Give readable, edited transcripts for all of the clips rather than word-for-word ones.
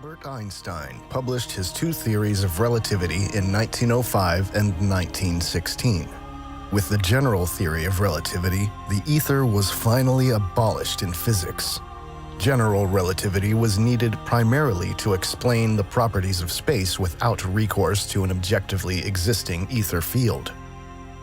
Albert Einstein published his two theories of relativity in 1905 and 1916. With the general theory of relativity, the ether was finally abolished in physics. General relativity was needed primarily to explain the properties of space without recourse to an objectively existing ether field.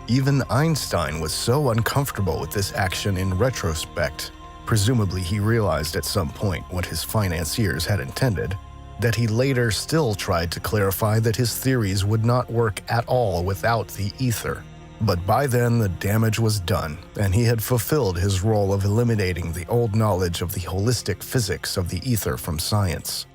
Even Einstein was so uncomfortable with this action in retrospect, presumably he realized at some point what his financiers had intended, that he later still tried to clarify that his theories would not work at all without the ether. But by then the damage was done, and he had fulfilled his role of eliminating the old knowledge of the holistic physics of the ether from science.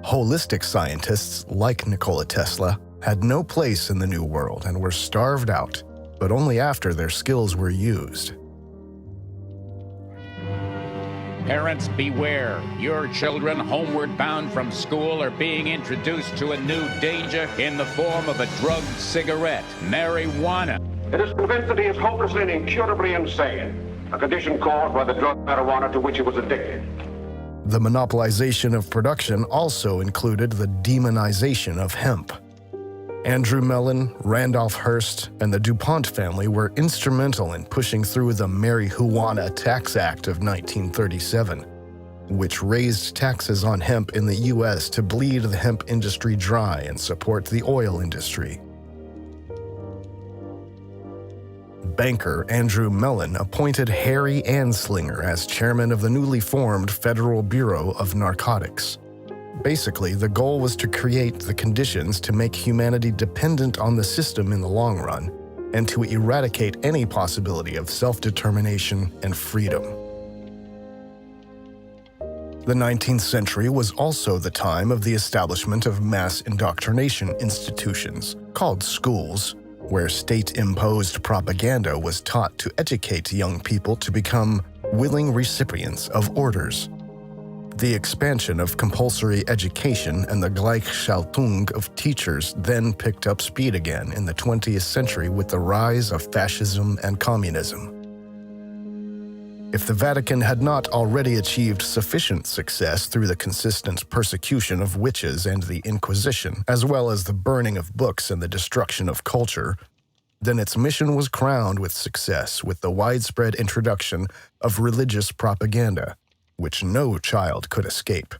Holistic scientists, like Nikola Tesla, had no place in the New World and were starved out, but only after their skills were used. Parents, beware. Your children homeward bound from school are being introduced to a new danger in the form of a drugged cigarette, marijuana. It is convinced that he is hopelessly and incurably insane, a condition caused by the drug marijuana to which he was addicted. The monopolization of production also included the demonization of hemp. Andrew Mellon, Randolph Hearst, and the DuPont family were instrumental in pushing through the Marijuana Tax Act of 1937, which raised taxes on hemp in the U.S. to bleed the hemp industry dry and support the oil industry. Banker Andrew Mellon appointed Harry Anslinger as chairman of the newly formed Federal Bureau of Narcotics. Basically, the goal was to create the conditions to make humanity dependent on the system in the long run, and to eradicate any possibility of self-determination and freedom. The 19th century was also the time of the establishment of mass indoctrination institutions, called schools, where state-imposed propaganda was taught to educate young people to become willing recipients of orders. The expansion of compulsory education and the Gleichschaltung of teachers then picked up speed again in the 20th century with the rise of fascism and communism. If the Vatican had not already achieved sufficient success through the consistent persecution of witches and the Inquisition, as well as the burning of books and the destruction of culture, then its mission was crowned with success with the widespread introduction of religious propaganda, which no child could escape.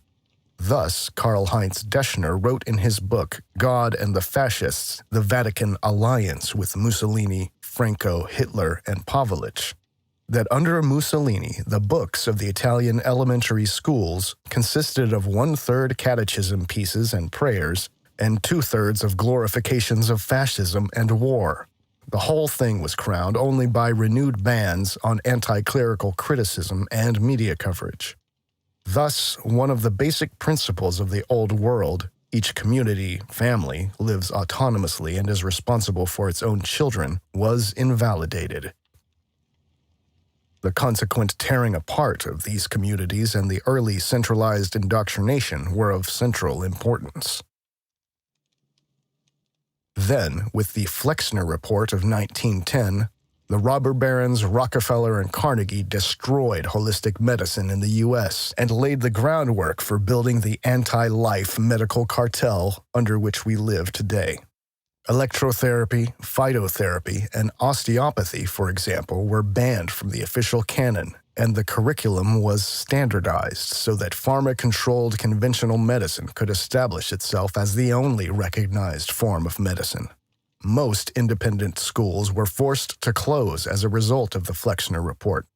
Thus, Karl-Heinz Deschner wrote in his book, God and the Fascists, the Vatican Alliance with Mussolini, Franco, Hitler, and Pavlovich, that under Mussolini, the books of the Italian elementary schools consisted of 1/3 catechism pieces and prayers, and 2/3 of glorifications of fascism and war. The whole thing was crowned only by renewed bans on anti-clerical criticism and media coverage. Thus, one of the basic principles of the old world, each community, family, lives autonomously and is responsible for its own children, was invalidated. The consequent tearing apart of these communities and the early centralized indoctrination were of central importance. Then, with the Flexner Report of 1910, the robber barons Rockefeller and Carnegie destroyed holistic medicine in the U.S. and laid the groundwork for building the anti-life medical cartel under which we live today. Electrotherapy, phytotherapy, and osteopathy, for example, were banned from the official canon, and the curriculum was standardized so that pharma-controlled conventional medicine could establish itself as the only recognized form of medicine. Most independent schools were forced to close as a result of the Flexner Report.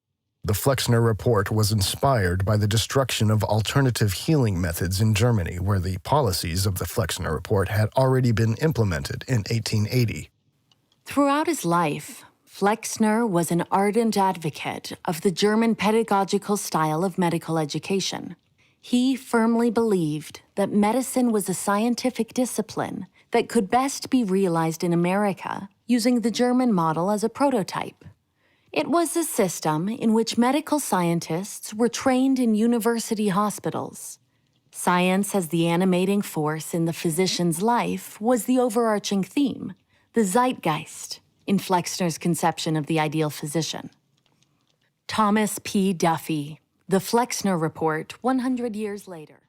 The Flexner Report was inspired by the destruction of alternative healing methods in Germany, where the policies of the Flexner Report had already been implemented in 1880. Throughout his life, Flexner was an ardent advocate of the German pedagogical style of medical education. He firmly believed that medicine was a scientific discipline that could best be realized in America using the German model as a prototype. It was a system in which medical scientists were trained in university hospitals. Science as the animating force in the physician's life was the overarching theme, the zeitgeist, in Flexner's conception of the ideal physician. Thomas P. Duffy, The Flexner Report, 100 years later.